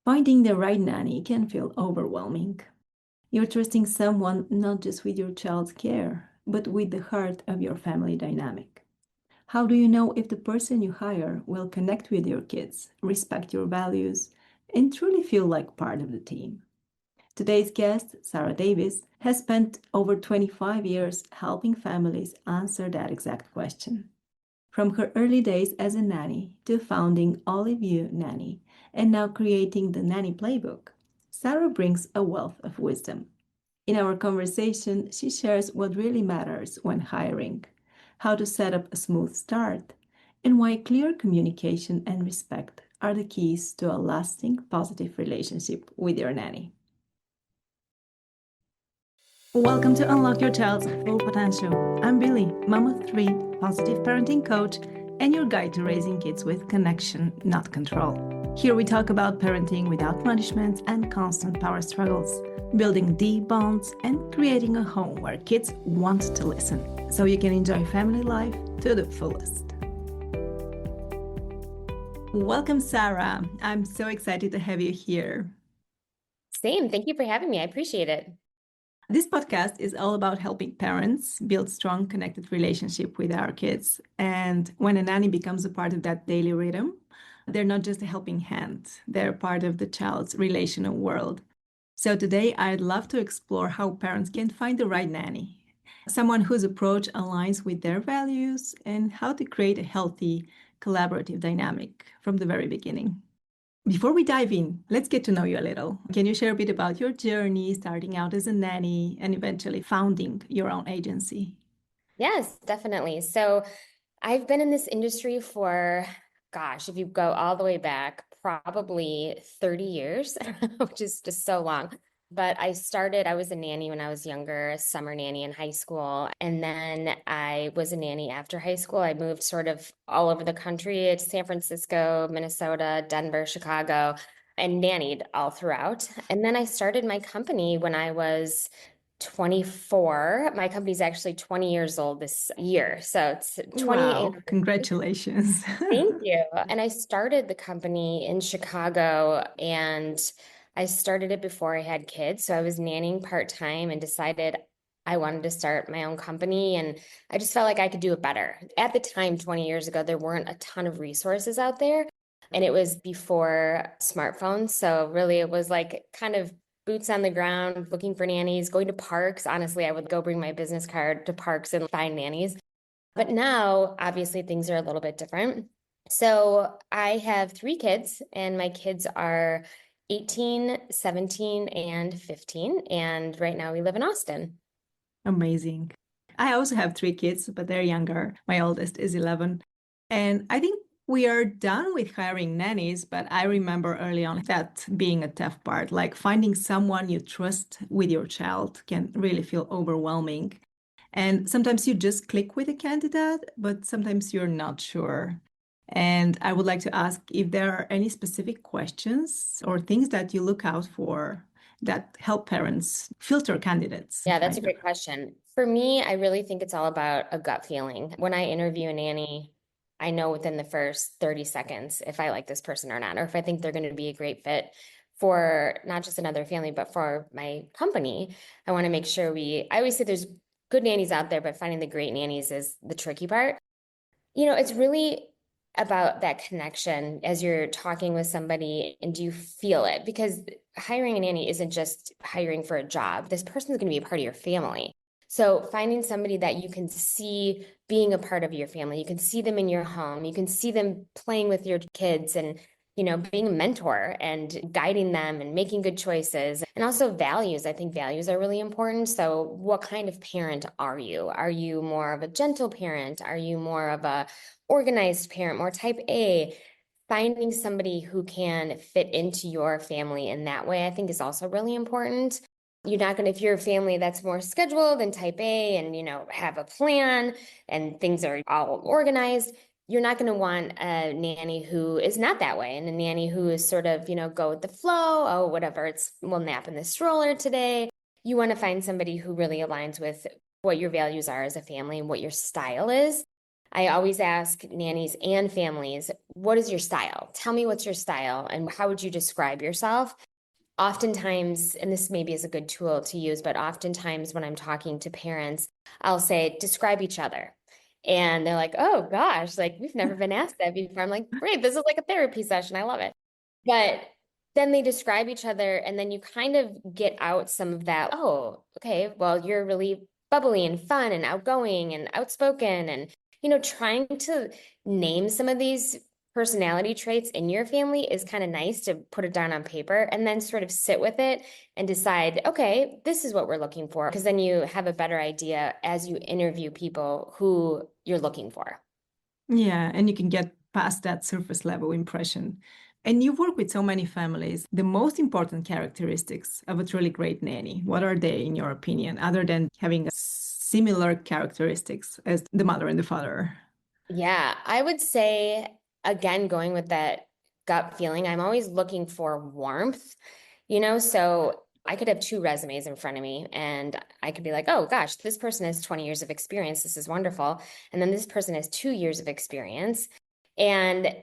Finding the right nanny can feel overwhelming. You're trusting someone not just with your child's care, but with the heart of your family dynamic. How do you know if the person you hire will connect with your kids, respect your values, and truly feel like part of the team? Today's guest, Sarah Davis, has spent over 25 years helping families answer that exact question. From her early days as a nanny to founding Olive You Nanny and now creating the Nanny Playbook, Sarah brings a wealth of wisdom. In our conversation, she shares what really matters when hiring, how to set up a smooth start, and why clear communication and respect are the keys to a lasting positive relationship with your nanny. Welcome to Unlock Your Child's Full Potential. I'm Billy, mom of three, positive parenting coach, and your guide to raising kids with connection, not control. Here we talk about parenting without punishments and constant power struggles, building deep bonds, and creating a home where kids want to listen, so you can enjoy family life to the fullest. Welcome, Sarah. I'm so excited to have you here. Same. Thank you for having me. I appreciate it. This podcast is all about helping parents build strong, connected relationship with our kids. And when a nanny becomes a part of that daily rhythm, they're not just a helping hand, they're part of the child's relational world. So today, I'd love to explore how parents can find the right nanny, someone whose approach aligns with their values, and how to create a healthy, collaborative dynamic from the very beginning. Before we dive in, let's get to know you a little. Can you share a bit about your journey, starting out as a nanny and eventually founding your own agency? Yes, definitely. So I've been in this industry for, gosh, if you go all the way back, probably 30 years, which is just so long. But I was a nanny when I was younger, a summer nanny in high school. And then I was a nanny after high school. I moved sort of all over the country to San Francisco, Minnesota, Denver, Chicago, and nannied all throughout. And then I started my company when I was 24. My company's actually 20 years old this year. So it's 20. Wow, congratulations. Thank you. And I started the company in Chicago, and I started it before I had kids. So I was nannying part-time and decided I wanted to start my own company, and I just felt like I could do it better. At the time, 20 years ago, there weren't a ton of resources out there, and it was before smartphones. So really it was like kind of boots on the ground, looking for nannies, going to parks. Honestly, I would go bring my business card to parks and find nannies. But now, obviously, things are a little bit different. So I have three kids, and my kids are 18, 17, and 15. And right now we live in Austin. Amazing. I also have three kids, but they're younger. My oldest is 11. And I think we are done with hiring nannies, but I remember early on that being a tough part. Like finding someone you trust with your child can really feel overwhelming. And sometimes you just click with a candidate, but sometimes you're not sure. And I would like to ask if there are any specific questions or things that you look out for that help parents filter candidates. Yeah, that's a great question. For me, I really think it's all about a gut feeling. When I interview a nanny, I know within the first 30 seconds if I like this person or not, or if I think they're going to be a great fit for not just another family, but for my company. I want to make sure I always say there's good nannies out there, but finding the great nannies is the tricky part. It's really about that connection as you're talking with somebody, and do you feel it? Because hiring a nanny isn't just hiring for a job. This person is going to be a part of your family. So finding somebody that you can see being a part of your family, you can see them in your home, you can see them playing with your kids and being a mentor and guiding them and making good choices. And also values. I think values are really important. So what kind of parent are you? Are you more of a gentle parent? Are you more of a organized parent, more type A? Finding somebody who can fit into your family in that way, I think, is also really important. You're not going to, if you're a family that's more scheduled and type A and, have a plan and things are all organized, you're not going to want a nanny who is not that way, and a nanny who is sort of, go with the flow. Oh, whatever, we'll nap in the stroller today. You want to find somebody who really aligns with what your values are as a family and what your style is. I always ask nannies and families, what is your style? Tell me what's your style and how would you describe yourself? Oftentimes, and this maybe is a good tool to use, but oftentimes when I'm talking to parents, I'll say, describe each other. And they're like, oh gosh, like we've never been asked that before. I'm like, great, this is like a therapy session. I love it. But then they describe each other, and then you kind of get out some of that. Oh, okay, well, you're really bubbly and fun and outgoing and outspoken, and trying to name some of these personality traits in your family is kind of nice to put it down on paper and then sort of sit with it and decide, okay, this is what we're looking for. Because then you have a better idea as you interview people who you're looking for. Yeah, and you can get past that surface level impression. And you work with so many families. The most important characteristics of a truly great nanny, what are they, in your opinion, other than having similar characteristics as the mother and the father? Yeah, I would say, again, going with that gut feeling, I'm always looking for warmth, so I could have two resumes in front of me and I could be like, oh gosh, this person has 20 years of experience. This is wonderful. And then this person has 2 years of experience. And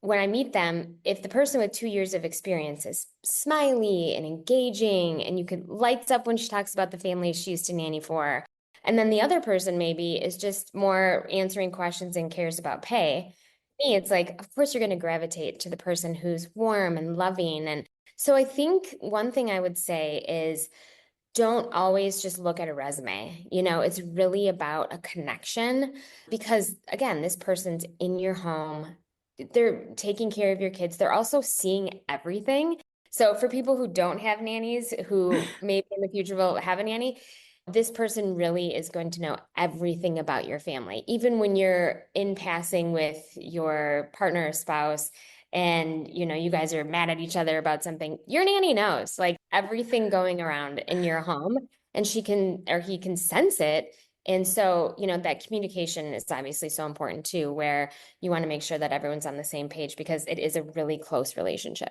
when I meet them, if the person with 2 years of experience is smiley and engaging, and you could lights up when she talks about the family she used to nanny for, and then the other person maybe is just more answering questions and cares about pay. Me, it's like, of course, you're going to gravitate to the person who's warm and loving. And so I think one thing I would say is don't always just look at a resume. It's really about a connection because, again, this person's in your home. They're taking care of your kids. They're also seeing everything. So, for people who don't have nannies, who maybe in the future will have a nanny, this person really is going to know everything about your family. Even when you're in passing with your partner or spouse, and you guys are mad at each other about something, your nanny knows like everything going around in your home, and she can or he can sense it. And so that communication is obviously so important too, where you want to make sure that everyone's on the same page because it is a really close relationship.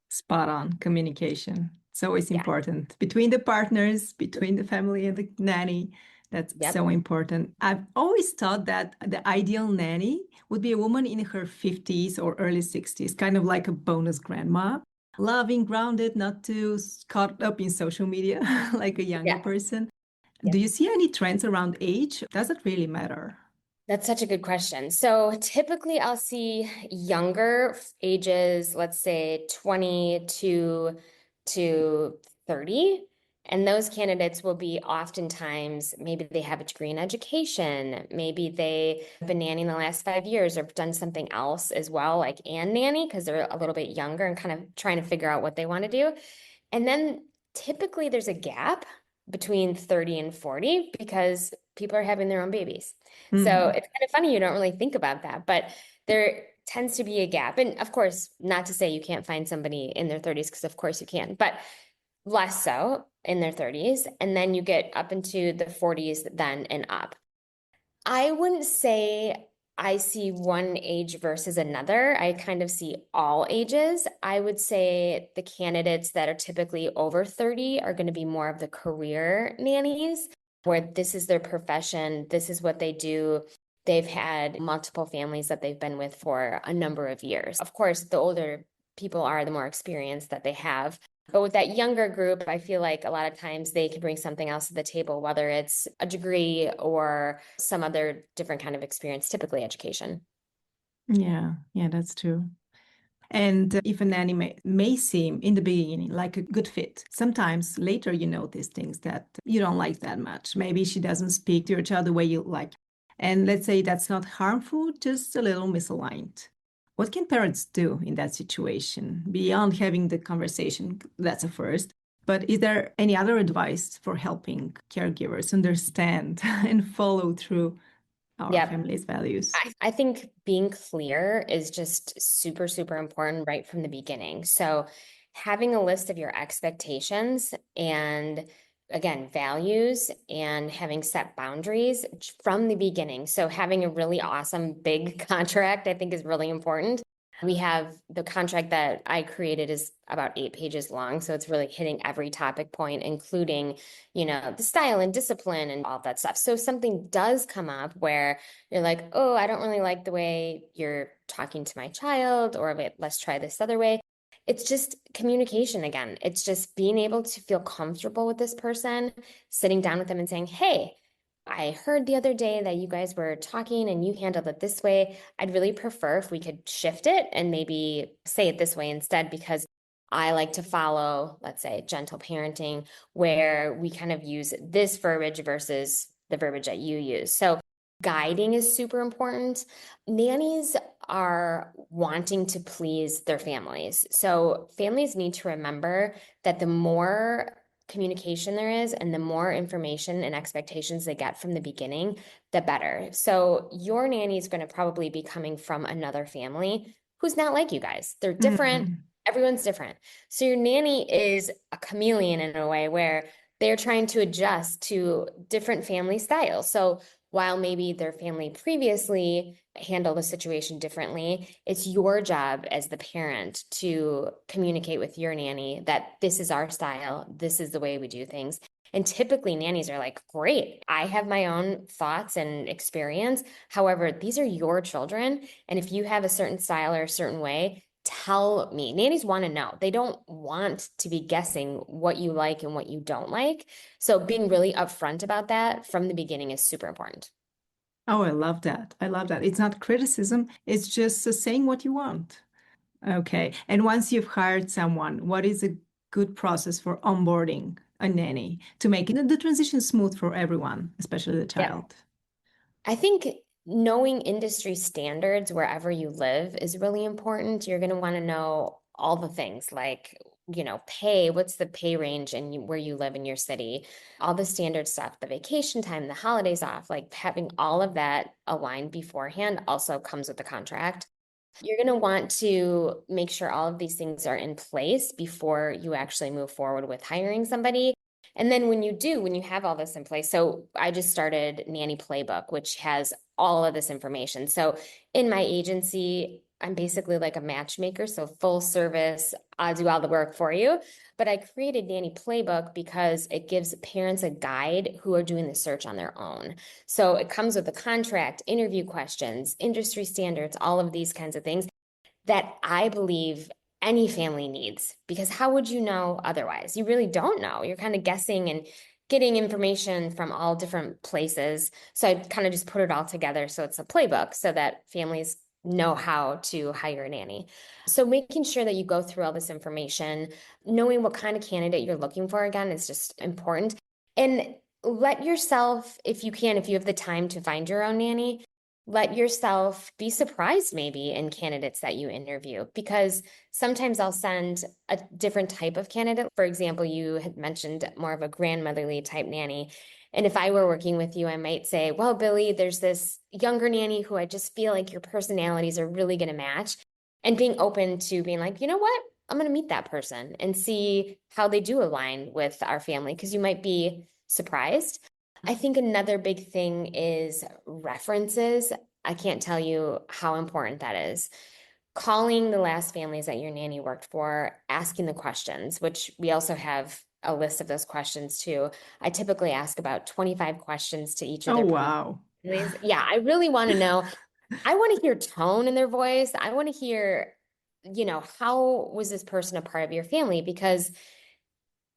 Spot on communication. It's always Yeah. important between the partners, between the family and the nanny. That's Yep. so important. I've always thought that the ideal nanny would be a woman in her 50s or early 60s, kind of like a bonus grandma, loving, grounded, not too caught up in social media like a younger Yeah. person. Do Yep. you see any trends around age? Does it really matter? That's such a good question. So typically I'll see younger ages, let's say 22 to 30. And those candidates will be oftentimes, maybe they have a degree in education, maybe they have been nannying the last 5 years or done something else as well, like and nanny, because they're a little bit younger and kind of trying to figure out what they want to do. And then typically there's a gap between 30 and 40 because people are having their own babies. So Mhm. it's kind of funny you don't really think about that, but there tends to be a gap. And of course, not to say you can't find somebody in their 30s, because of course you can, but less so in their 30s. And then you get up into the 40s then and up. I wouldn't say I see one age versus another. I kind of see all ages. I would say the candidates that are typically over 30 are going to be more of the career nannies, where this is their profession, this is what they do. They've had multiple families that they've been with for a number of years. Of course, the older people are, the more experience that they have. But with that younger group, I feel like a lot of times they can bring something else to the table, whether it's a degree or some other different kind of experience, typically education. Yeah, yeah, that's true. And if an may seem in the beginning like a good fit, sometimes later you notice things that you don't like that much. Maybe she doesn't speak to your child the way you like. And let's say that's not harmful, just a little misaligned. What can parents do in that situation beyond having the conversation? That's a first. But is there any other advice for helping caregivers understand and follow through our Yep. family's values? I think being clear is just super, super important right from the beginning. So having a list of your expectations and again, values and having set boundaries from the beginning. So having a really awesome big contract, I think is really important. We have the contract that I created is about 8 pages long. So it's really hitting every topic point, including, the style and discipline and all that stuff. So if something does come up where you're like, oh, I don't really like the way you're talking to my child, or wait, let's try this other way. It's just communication again. It's just being able to feel comfortable with this person, sitting down with them and saying, hey, I heard the other day that you guys were talking and you handled it this way. I'd really prefer if we could shift it and maybe say it this way instead, because I like to follow, let's say, gentle parenting, where we kind of use this verbiage versus the verbiage that you use. So guiding is super important. Nannies are wanting to please their families. So families need to remember that the more communication there is and the more information and expectations they get from the beginning, the better. So your nanny is going to probably be coming from another family who's not like you guys. They're different. Mhm. Everyone's different. So your nanny is a chameleon in a way where they're trying to adjust to different family styles. So while maybe their family previously handled the situation differently, it's your job as the parent to communicate with your nanny that this is our style, this is the way we do things. And typically, nannies are like, great, I have my own thoughts and experience. However, these are your children. And if you have a certain style or a certain way, tell me. Nannies want to know. They don't want to be guessing what you like and what you don't like. So being really upfront about that from the beginning is super important. Oh, I love that. I love that. It's not criticism, it's just saying what you want. Okay. And once you've hired someone, what is a good process for onboarding a nanny to make the transition smooth for everyone, especially the Yeah. child? I think knowing industry standards wherever you live is really important. You're going to want to know all the things like, pay, what's the pay range and where you live in your city, all the standard stuff, the vacation time, the holidays off, like having all of that aligned beforehand also comes with the contract. You're going to want to make sure all of these things are in place before you actually move forward with hiring somebody. And then when you do, when you have all this in place, so I just started Nanny Playbook, which has all of this information. So in my agency, I'm basically like a matchmaker, so full service, I'll do all the work for you. But I created Nanny Playbook because it gives parents a guide who are doing the search on their own. So it comes with a contract, interview questions, industry standards, all of these kinds of things that I believe any family needs, because how would you know otherwise? You really don't know. You're kind of guessing and getting information from all different places. So I kind of just put it all together so it's a playbook so that families know how to hire a nanny. So making sure that you go through all this information, knowing what kind of candidate you're looking for again is just important. And let yourself, if you can, if you have the time to find your own nanny, let yourself be surprised maybe in candidates that you interview, because sometimes I'll send a different type of candidate. For example, you had mentioned more of a grandmotherly type nanny. And if I were working with you, I might say, well, Billy, there's this younger nanny who I just feel like your personalities are really going to match. And being open to being like, you know what? I'm going to meet that person and see how they do align with our family, because you might be surprised. I think another big thing is references. I can't tell you how important that is. Calling the last families that your nanny worked for, asking the questions, which we also have a list of those questions too. I typically ask about 25 questions to each of Oh, their previous wow. families. Yeah, I really want to know. I want to hear tone in their voice. I want to hear, how was this person a part of your family? Because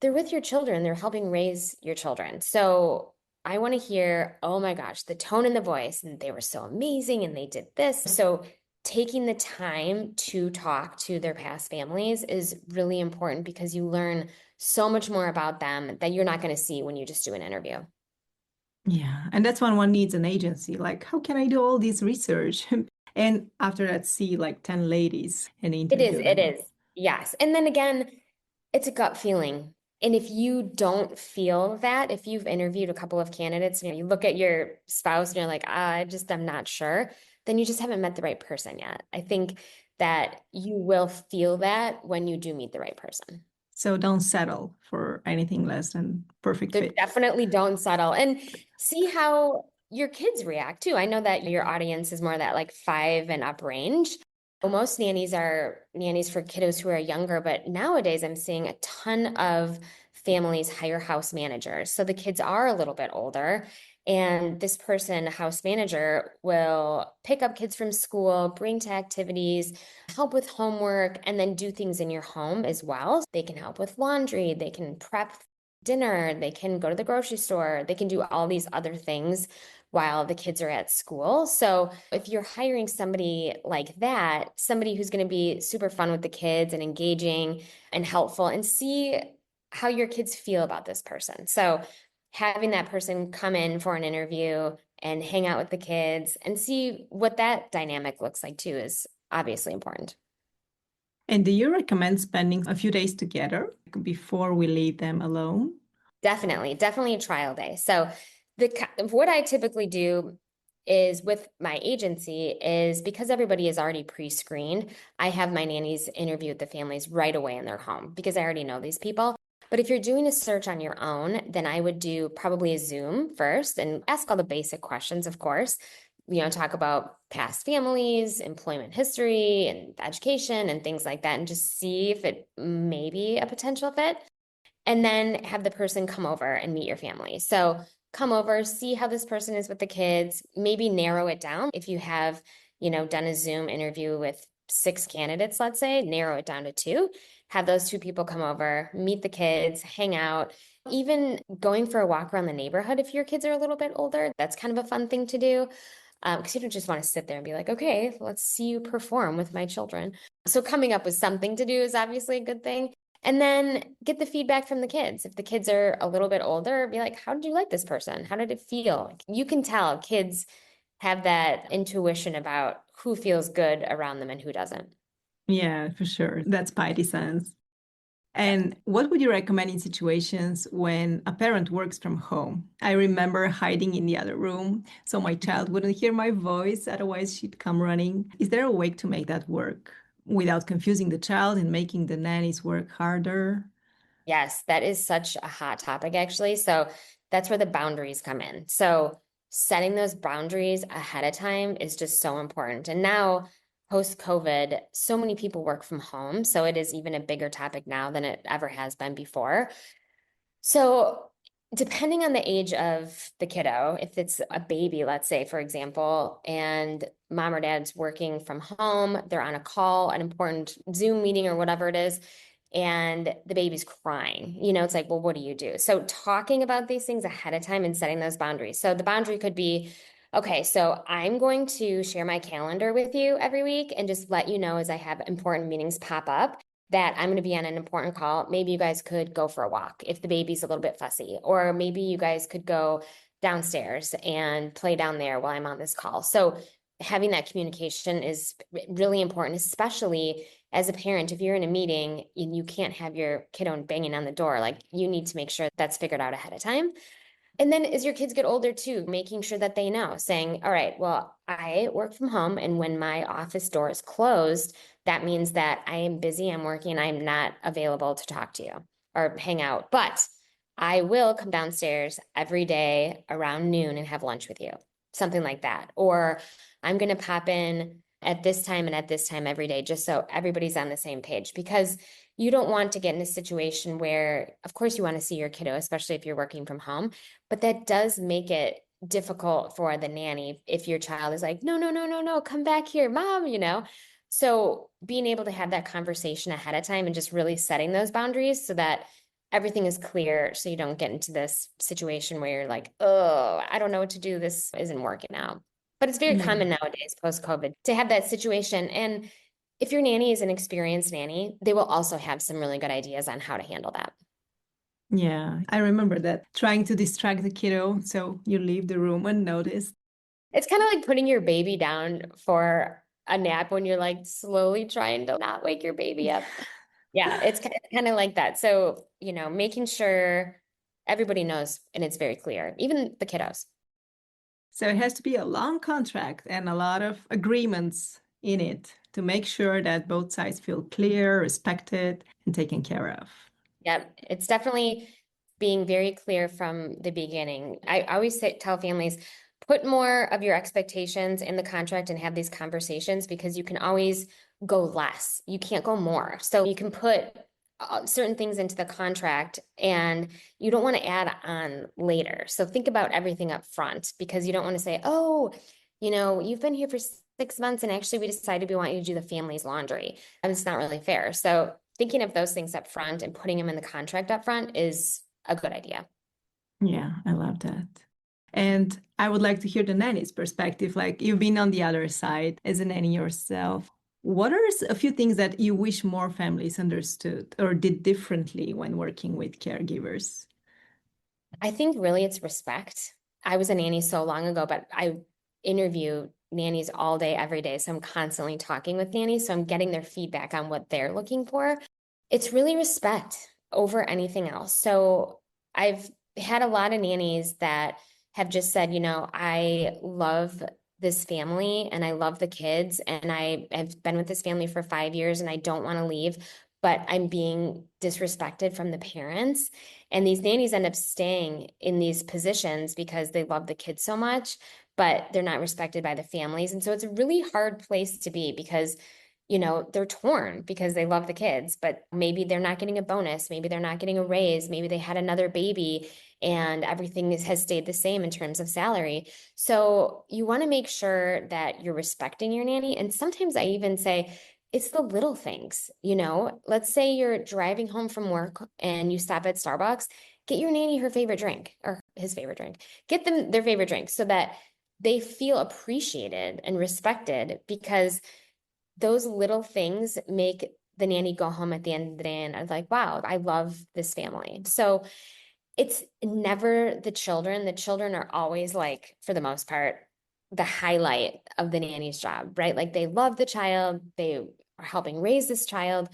they're with your children, they're helping raise your children. So I want to hear, oh my gosh, the tone in the voice, and they were so amazing and they did this. So taking the time to talk to their past families is really important, because you learn so much more about them that you're not going to see when you just do an interview. Yeah. And that's when one needs an agency. Like, how can I do all this research? And after that, see like 10 ladies and It is, interview it them. is. Yes. And then again, it's a gut feeling. And if you don't feel that, if you've interviewed a couple of candidates, you look at your spouse and you're like, I'm not sure, then you just haven't met the right person yet. I think that you will feel that when you do meet the right person. So don't settle for anything less than perfect So fit. definitely don't settle, and see how your kids react too. I know that your audience is more that like 5 and up range. Well, most nannies are nannies for kiddos who are younger, but nowadays I'm seeing a ton of families hire house managers. So the kids are a little bit older, and this person, house manager, will pick up kids from school, bring to activities, help with homework, and then do things in your home as well. They can help with laundry, they can prep dinner, they can go to the grocery store, they can do all these other things while the kids are at school. So if you're hiring somebody like that, somebody who's going to be super fun with the kids and engaging and helpful, and see how your kids feel about this person. So having that person come in for an interview and hang out with the kids and see what that dynamic looks like too is obviously important. And do you recommend spending a few days together before we leave them alone? Definitely a trial day. So what I typically do is with my agency is because everybody is already pre-screened, I have my nannies interview with the families right away in their home because I already know these people. But if you're doing a search on your own, then I would do probably a Zoom first and ask all the basic questions, of course. Talk about past families, employment history, and education and things like that, and just see if it may be a potential fit, and then have the person come over and meet your family. So come over, see how this person is with the kids, maybe narrow it down. If you have, done a Zoom interview with 6 candidates, let's say, narrow it down to 2, have those 2 people come over, meet the kids, hang out, even going for a walk around the neighborhood if your kids are a little bit older. That's kind of a fun thing to do. Because you don't just want to sit there and be like, okay, let's see you perform with my children. So coming up with something to do is obviously a good thing. And then get the feedback from the kids. If the kids are a little bit older, be like, how did you like this person? How did it feel? You can tell kids have that intuition about who feels good around them and who doesn't. Yeah, for sure. That's Spidey sense. Yep. And what would you recommend in situations when a parent works from home? I remember hiding in the other room so my child wouldn't hear my voice, otherwise she'd come running. Is there a way to make that work without confusing the child and making the nannies work harder? Yes, that is such a hot topic, actually. So that's where the boundaries come in. So setting those boundaries ahead of time is just so important. And now, post COVID, so many people work from home. So it is even a bigger topic now than it ever has been before. So, depending on the age of the kiddo, if it's a baby, let's say, for example, and mom or dad's working from home, they're on a call, an important Zoom meeting or whatever it is, and the baby's crying, it's like, well, what do you do? So, talking about these things ahead of time and setting those boundaries. So, the boundary could be, okay, so I'm going to share my calendar with you every week and just let you know as I have important meetings pop up that I'm going to be on an important call. Maybe you guys could go for a walk if the baby's a little bit fussy, or maybe you guys could go downstairs and play down there while I'm on this call. So having that communication is really important, especially as a parent. If you're in a meeting and you can't have your kiddo banging on the door, like you need to make sure that's figured out ahead of time. And then as your kids get older too, making sure that they know, saying, all right, well, I work from home. And when my office door is closed, that means that I am busy, I'm working, I'm not available to talk to you or hang out. But I will come downstairs every day around noon and have lunch with you, something like that. Or I'm going to pop in at this time and at this time every day, just so everybody's on the same page. Because you don't want to get in a situation where, of course, you want to see your kiddo, especially if you're working from home, but that does make it difficult for the nanny if your child is like, no, no, no, no, no, come back here, mom. So being able to have that conversation ahead of time and just really setting those boundaries so that everything is clear so you don't get into this situation where you're like, oh, I don't know what to do. This isn't working out. But it's very Yeah. common nowadays, post-COVID, to have that situation. And if your nanny is an experienced nanny, they will also have some really good ideas on how to handle that. Yeah, I remember that trying to distract the kiddo so you leave the room unnoticed. It's kind of like putting your baby down for a nap when you're like slowly trying to not wake your baby up. Yeah, it's kind of like that. So, making sure everybody knows and it's very clear, even the kiddos. So it has to be a long contract and a lot of agreements in it to make sure that both sides feel clear, respected, and taken care of. Yep, it's definitely being very clear from the beginning. I always tell families, put more of your expectations in the contract and have these conversations because you can always go less. You can't go more. So you can put certain things into the contract and you don't want to add on later. So think about everything up front because you don't want to say, oh, you've been here for 6 months and actually we decided we want you to do the family's laundry. And it's not really fair. So thinking of those things up front and putting them in the contract up front is a good idea. Yeah, I love that. And I would like to hear the nanny's perspective. Like you've been on the other side as a nanny yourself. What are a few things that you wish more families understood or did differently when working with caregivers? I think really it's respect. I was a nanny so long ago, but I interview nannies all day, every day. So I'm constantly talking with nannies. So I'm getting their feedback on what they're looking for. It's really respect over anything else. So I've had a lot of nannies that have just said, I love this family and I love the kids and I have been with this family for 5 years and I don't want to leave, but I'm being disrespected from the parents. And these nannies end up staying in these positions because they love the kids so much, but they're not respected by the families. And so it's a really hard place to be because they're torn because they love the kids, but maybe they're not getting a bonus. Maybe they're not getting a raise. Maybe they had another baby and everything has stayed the same in terms of salary. So you want to make sure that you're respecting your nanny. And sometimes I even say, it's the little things, let's say you're driving home from work and you stop at Starbucks, get your nanny her favorite drink or his favorite drink, get them their favorite drink so that they feel appreciated and respected because those little things make the nanny go home at the end of the day and I was like, wow, I love this family. So it's never the children. The children are always like, for the most part, the highlight of the nanny's job, right? Like they love the child, they are helping raise this child.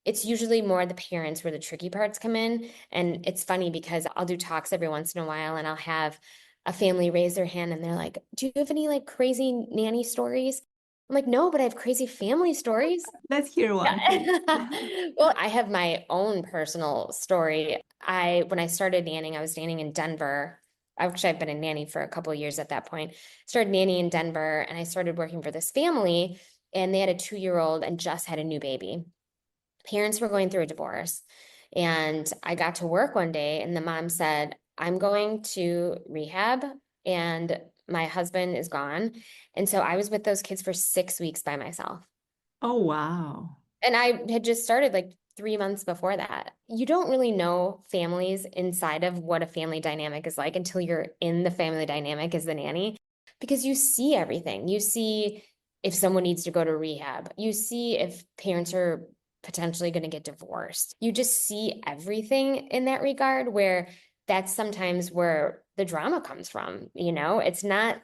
It's usually more the parents where the tricky parts come in. And it's funny because I'll do talks every once in a while and I'll have a family raise their hand and they're like, do you have any like crazy nanny stories? I'm like, no, but I have crazy family stories. Let's hear one, please. Yeah. Well, I have my own personal story. When I started nannying, I was nannying in Denver. Actually, I've been a nanny for a couple of years at that point. Started nannying in Denver, and I started working for this family, and they had a 2-year-old and just had a new baby. Parents were going through a divorce, and I got to work one day, and the mom said, "I'm going to rehab, and my husband is gone." And so I was with those kids for 6 weeks by myself. Oh, wow. And I had just started like 3 months before that. You don't really know families inside of what a family dynamic is like until you're in the family dynamic as the nanny, because you see everything. You see if someone needs to go to rehab, you see if parents are potentially going to get divorced. You just see everything in that regard, where that's sometimes where the drama comes from. It's not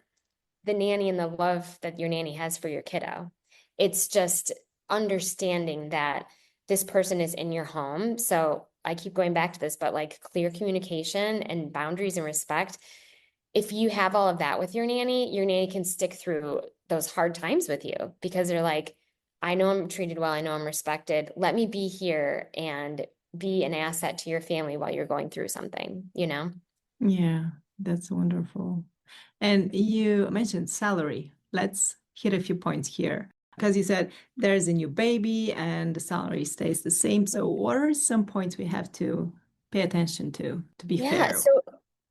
the nanny and the love that your nanny has for your kiddo. It's just understanding that this person is in your home. So I keep going back to this, but like clear communication and boundaries and respect. If you have all of that with your nanny can stick through those hard times with you because they're like, I know I'm treated well. I know I'm respected. Let me be here and be an asset to your family while you're going through something. Yeah, that's wonderful. And you mentioned salary. Let's hit a few points here. Because you said there's a new baby and the salary stays the same. So, what are some points we have to pay attention to be Yeah, fair? so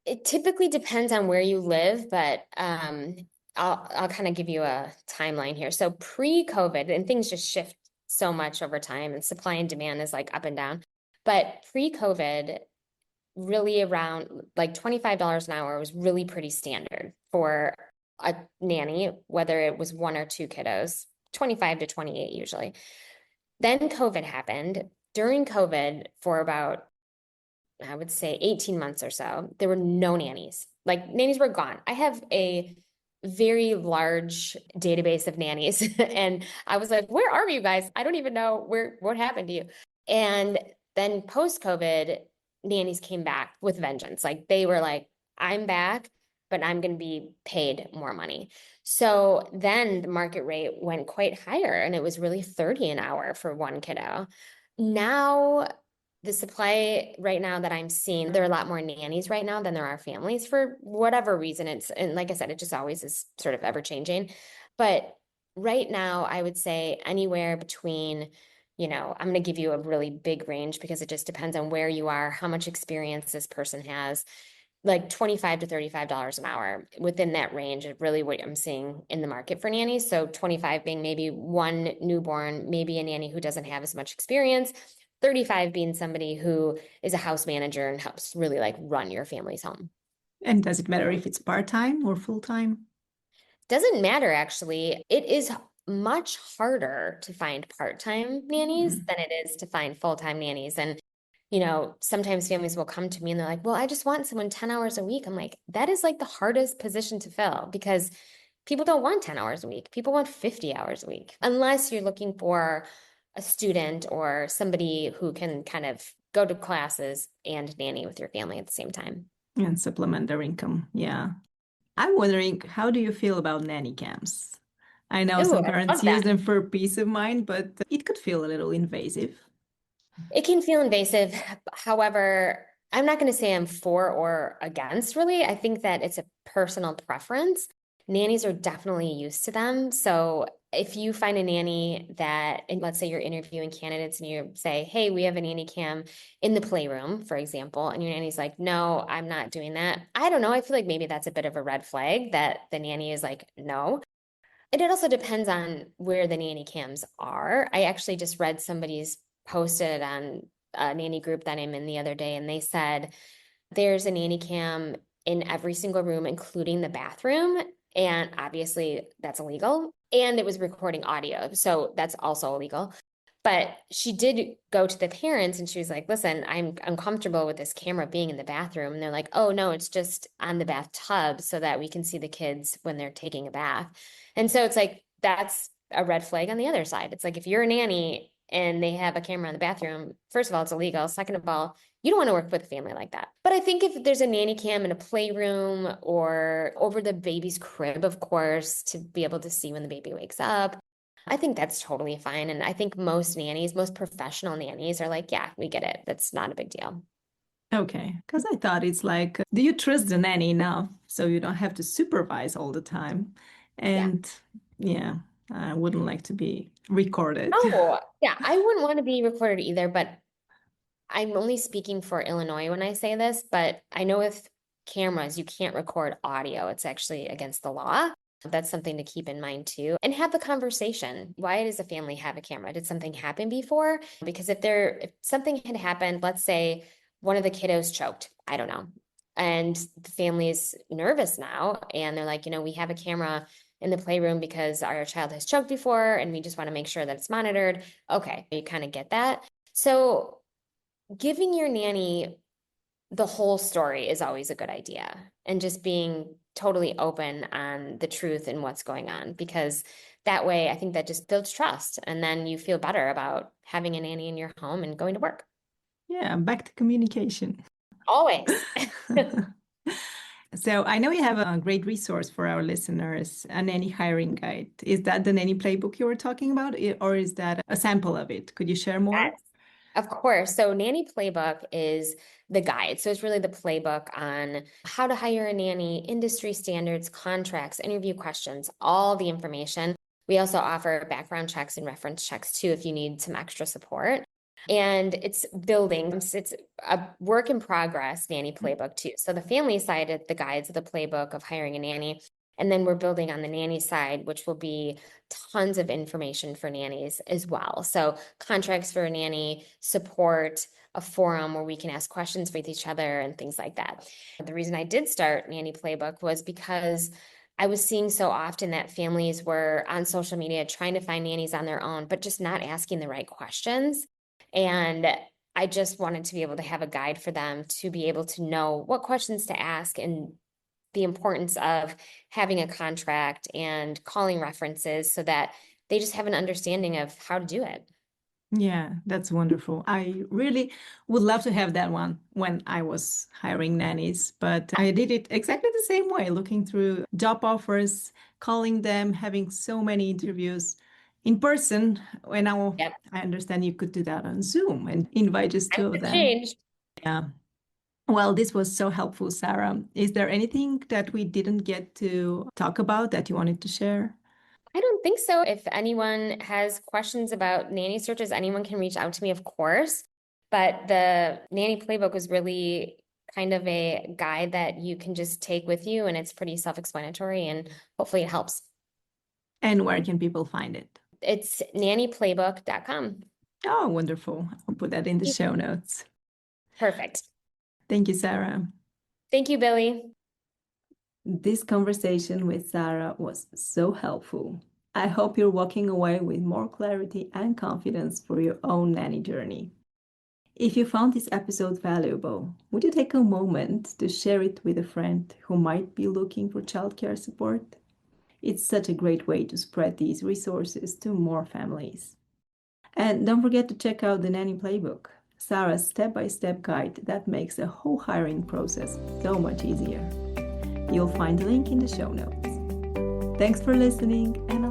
it typically depends on where you live, but I'll kind of give you a timeline here. So pre-COVID, and things just shift so much over time, and supply and demand is like up and down. But pre-COVID, really around like $25 an hour was really pretty standard for a nanny, whether it was one or two kiddos, 25 to 28 usually. Then COVID happened. During COVID, for about I would say 18 months or so, there were no nannies. Like nannies were gone. I have a very large database of nannies. And I was like, where are you guys? I don't even know what happened to you. And then post-COVID, nannies came back with vengeance. Like they were like, I'm back, but I'm going to be paid more money. So then the market rate went quite higher and it was really 30 an hour for one kiddo. Now the supply right now that I'm seeing, there are a lot more nannies right now than there are families for whatever reason. And like I said, it just always is sort of ever changing. But Right now, I would say anywhere between, I'm going to give you a really big range because it just depends on where you are, how much experience this person has, like 25 to $35 an hour. Within that range is really what I'm seeing in the market for nannies. So 25 being maybe one newborn, maybe a nanny who doesn't have as much experience, 35 being somebody who is a house manager and helps really like run your family's home. And does it matter if it's part-time or full-time? Doesn't matter, actually. It is much harder to find part-time nannies Mhm. than it is to find full-time nannies. And, sometimes families will come to me and they're like, well, I just want someone 10 hours a week. I'm like, that is like the hardest position to fill because people don't want 10 hours a week. People want 50 hours a week, unless you're looking for a student or somebody who can kind of go to classes and nanny with your family at the same time. And supplement their income. Yeah. I'm wondering, how do you feel about nanny cams? I know Ooh, some I parents love use that. them for peace of mind, but it could feel a little invasive. It can feel invasive. However, I'm not going to say I'm for or against, really. I think that it's a personal preference. Nannies are definitely used to them. So if you find a nanny that, and let's say you're interviewing candidates and you say, hey, we have a nanny cam in the playroom, for example, and your nanny's like, no, I'm not doing that. I don't know. I feel like maybe that's a bit of a red flag that the nanny is like, no. And it also depends on where the nanny cams are. I actually just read somebody's posted on a nanny group that I'm in the other day, and they said there's a nanny cam in every single room, including the bathroom. And obviously, that's illegal. And it was recording audio. So that's also illegal. But she did go to the parents and she was like, listen, I'm uncomfortable with this camera being in the bathroom. And they're like, oh, no, it's just on the bathtub so that we can see the kids when they're taking a bath. And so it's like, that's a red flag on the other side. It's like, if you're a nanny and they have a camera in the bathroom, first of all, it's illegal. Second of all, you don't want to work with a family like that. But I think if there's a nanny cam in a playroom or over the baby's crib, of course, to be able to see when the baby wakes up, I think that's totally fine. And I think most nannies, most professional nannies are like, yeah, we get it. That's not a big deal. Okay, because I thought it's like, do you trust the nanny enough so you don't have to supervise all the time? Yeah. And yeah, I wouldn't like to be recorded. Oh, yeah. I wouldn't want to be recorded either, but I'm only speaking for Illinois when I say this, but I know with cameras, you can't record audio. It's actually against the law. That's something to keep in mind too. And have the conversation. Why does a family have a camera? Did something happen before? Because if something had happened, let's say one of the kiddos choked, I don't know, and the family is nervous now, and they're like, we have a camera in the playroom because our child has choked before, and we just want to make sure that it's monitored. Okay, you kind of get that. So giving your nanny the whole story is always a good idea, and just being totally open on the truth and what's going on, because that way I think that just builds trust and then you feel better about having a nanny in your home and going to work. Yeah, back to communication. Always. So I know you have a great resource for our listeners, a nanny hiring guide. Is that the nanny playbook you were talking about, or is that a sample of it? Could you share more? Yes, of course. So Nanny Playbook is the guide. So it's really the playbook on how to hire a nanny, industry standards, contracts, interview questions, all the information. We also offer background checks and reference checks too if you need some extra support. And it's building, it's a work in progress nanny playbook too. So the family side of the guides of the playbook of hiring a nanny. And then we're building on the nanny side, which will be tons of information for nannies as well. So contracts for a nanny, support, a forum where we can ask questions with each other and things like that. The reason I did start Nanny Playbook was because I was seeing so often that families were on social media trying to find nannies on their own, but just not asking the right questions. And I just wanted to be able to have a guide for them to be able to know what questions to ask and the importance of having a contract and calling references so that they just have an understanding of how to do it. Yeah, that's wonderful. I really would love to have that one when I was hiring nannies, but I did it exactly the same way, looking through job offers, calling them, having so many interviews in person. And now Yep. I understand you could do that on Zoom and invite just two Times of have them. changed. Yeah. Well, this was so helpful, Sarah. Is there anything that we didn't get to talk about that you wanted to share? I don't think so. If anyone has questions about nanny searches, anyone can reach out to me, of course. But the Nanny Playbook was really kind of a guide that you can just take with you, and it's pretty self-explanatory, and hopefully it helps. And where can people find it? It's nannyplaybook.com. Oh, wonderful. I'll put that in the show notes. Perfect. Thank you, Sarah. Thank you, Billy. This conversation with Sarah was so helpful. I hope you're walking away with more clarity and confidence for your own nanny journey. If you found this episode valuable, would you take a moment to share it with a friend who might be looking for childcare support? It's such a great way to spread these resources to more families. And don't forget to check out the Nanny Playbook, Sarah's step-by-step guide that makes the whole hiring process so much easier. You'll find the link in the show notes. Thanks for listening, and